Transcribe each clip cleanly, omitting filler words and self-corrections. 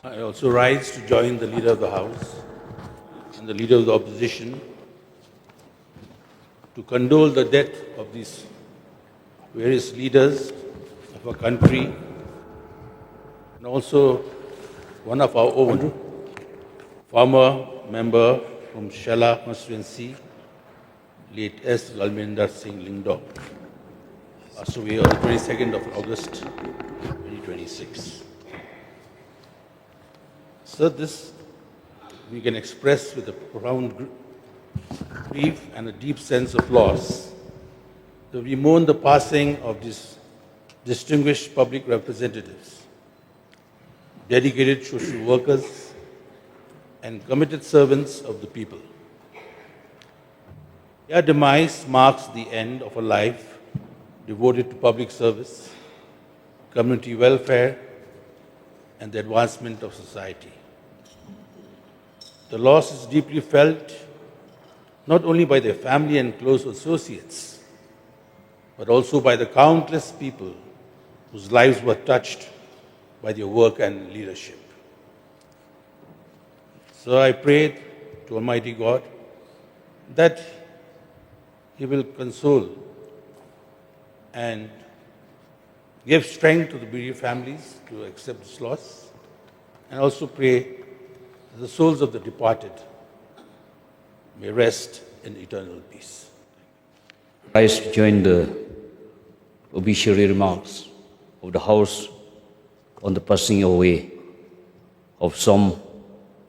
I also rise to join the Leader of the House and the Leader of the Opposition to condole the death of these various leaders of our country and also one of our own, former member from Shella constituency, late S. Galmendarsingh Lyngdoh, passed away on the 22nd of August 2026. So this we can express with a profound grief and a deep sense of loss. So we mourn the passing of these distinguished public representatives, dedicated social workers, and committed servants of the people. Their demise marks the end of a life devoted to public service, community welfare, and the advancement of society. The loss is deeply felt not only by their family and close associates, but also by the countless people whose lives were touched by their work and leadership. So I pray to Almighty God that He will console and give strength to the bereaved families to accept this loss, and also pray that the souls of the departed may rest in eternal peace. I rise to join the obituary remarks of the House on the passing away of some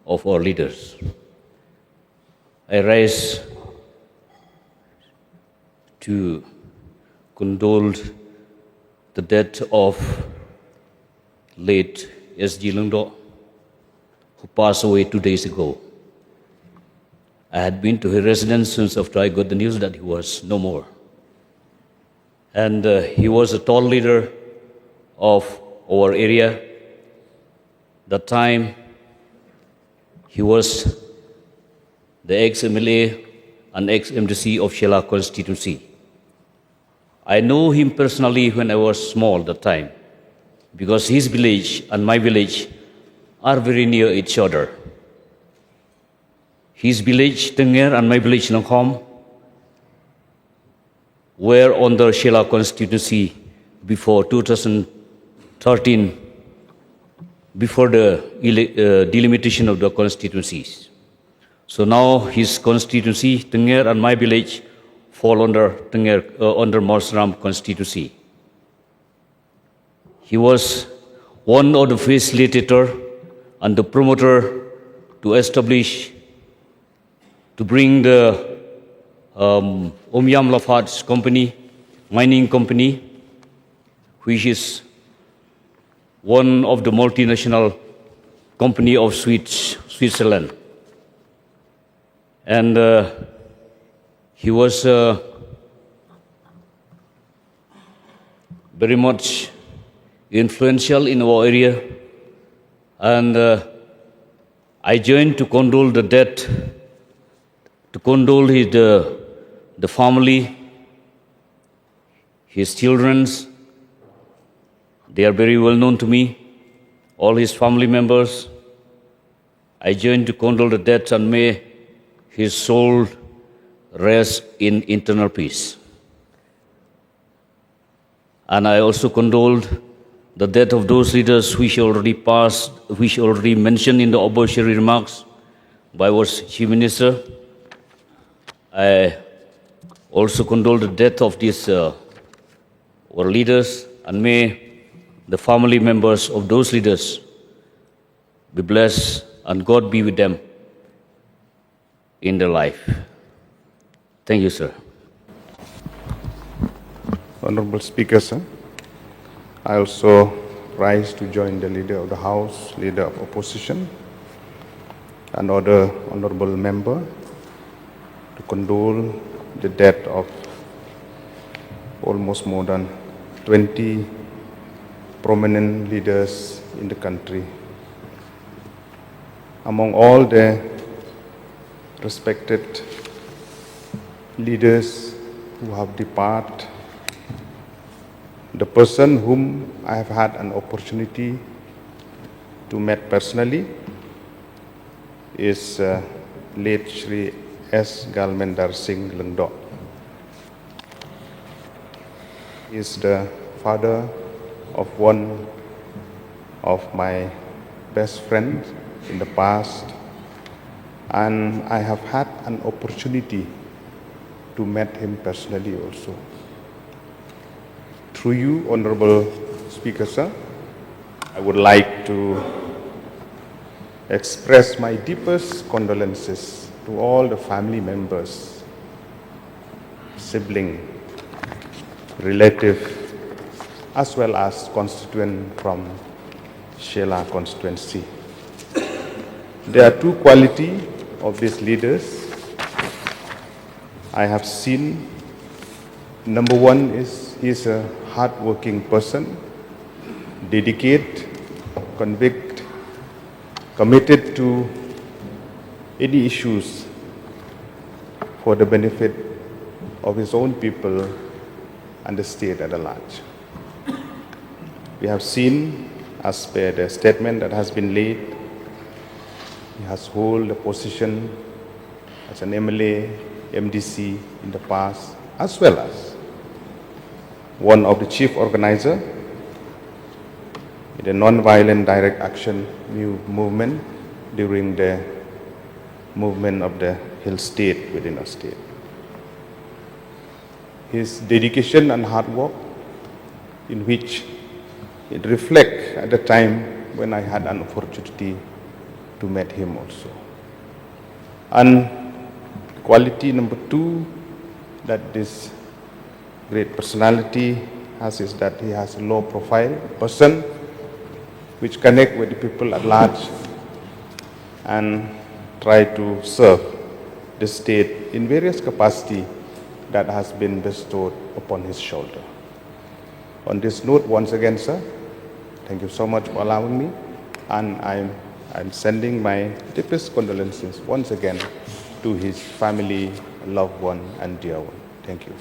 of our leaders. I rise to condole the death of late SG Lyngdoh, who passed away 2 days ago. I had been to his residence since after I got the news that he was no more. And he was a tall leader of our area. That time, he was the ex-MLA and ex-MDC of Shella constituency. I know him personally when I was small that time, because his village and my village are very near each other. His village, Tenger, and my village, Langhom, were on the Shella constituency before 2013, before the delimitation of the constituencies. So now his constituency, Tenger, and my village fall under Tenger, under Morsram constituency. He was one of the facilitator and the promoter to establish, to bring the Omyam Lafarge company, mining company, which is one of the multinational company of Switzerland. And he was very much influential in our area. And I joined to condole the death, to condole the family, his children. They are very well known to me, all his family members. I joined to condole the death, and may his soul rest in eternal peace. And I also condoled the death of those leaders which already passed, which already mentioned in the obituary remarks by our Chief Minister. I also condole the death of these our leaders, and may the family members of those leaders be blessed and God be with them in their life. Thank you, sir. Honorable Speaker, sir, I also rise to join the Leader of the House, Leader of Opposition, and other honorable member to condole the death of almost more than 20 prominent leaders in the country. Among all the respected leaders who have departed, the person whom I have had an opportunity to meet personally is late Shri S. Galmendarsingh Lyngdoh. He is the father of one of my best friends in the past, and I have had an opportunity to meet him personally also. Through you, Honorable Speaker, sir, I would like to express my deepest condolences to all the family members, sibling, relative, as well as constituent from Shella constituency. There are two qualities of these leaders I have seen. Number one is he is a hard-working person, dedicated, convict, committed to any issues for the benefit of his own people and the state at large. We have seen, as per the statement that has been laid, he has held a position as an MLA MDC in the past, as well as one of the chief organizers in the non-violent direct action movement during the movement of the Hill State within our state. His dedication and hard work, in which it reflects at the time when I had an opportunity to meet him also. And quality number two that this great personality has is that he has a low profile person which connect with the people at large and try to serve the state in various capacity that has been bestowed upon his shoulder. On this note, once again, sir, thank you so much for allowing me, and I'm sending my deepest condolences once again to his family, loved one, and dear one. Thank you.